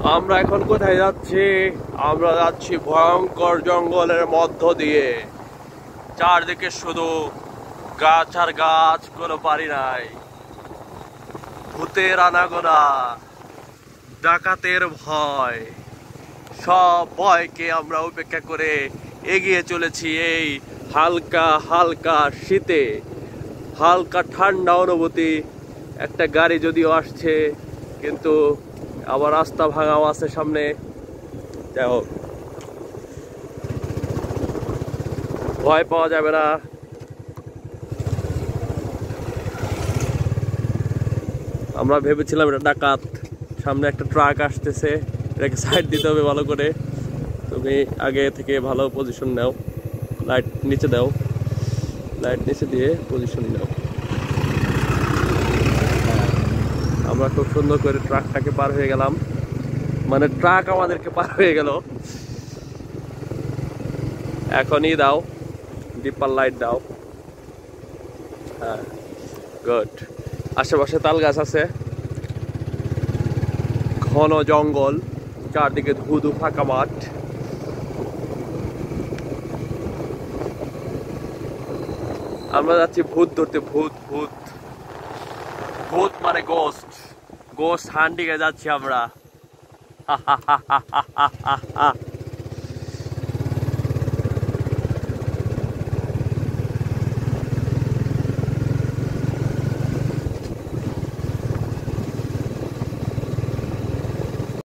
আমরা এখন কোথায় যাচ্ছি? আমরা যাচ্ছি ভয়ঙ্কর জঙ্গলের মধ্য দিয়ে। চারদিকে শুধু গাছ আর গাছ, কোনো পারি নাই। ভূতের আনাগোনা, ডাকাতের ভয়, সব ভয়কে আমরা উপেক্ষা করে এগিয়ে চলেছি এই হালকা হালকা শীতে। হালকা ঠান্ডা অনুভূতি। একটা গাড়ি যদিও আসছে, কিন্তু আবার রাস্তা ভাঙাও আছে সামনে। যাই হোক, ভয় পাওয়া যাবে না। আমরা ভেবেছিলাম এটা ডাকাত, সামনে একটা ট্রাক আসতেছে, এটাকে সাইড দিতে হবে ভালো করে। তুমি আগে থেকে ভালো পজিশন নাও, লাইট নিচে দাও, লাইট নিচে দিয়ে পজিশন নাও। আমরা খুব সুন্দর করে ট্রাকটাকে পার হয়ে গেলাম, মানে ট্রাক আমাদেরকে পার হয়ে গেল। এখনই দাও, ডিপার লাইট দাও। হ্যাঁ, গুড। আশেপাশে তাল গাছ আছে, ঘন জঙ্গল, চারদিকে ধুধু ফাঁকা মাঠ। আমরা যাচ্ছি ভূত ধরতে। ভূত ভূত ভূত মানে গোস্ট। গোস্ট হান্টিংয়ে যাচ্ছি আমরা।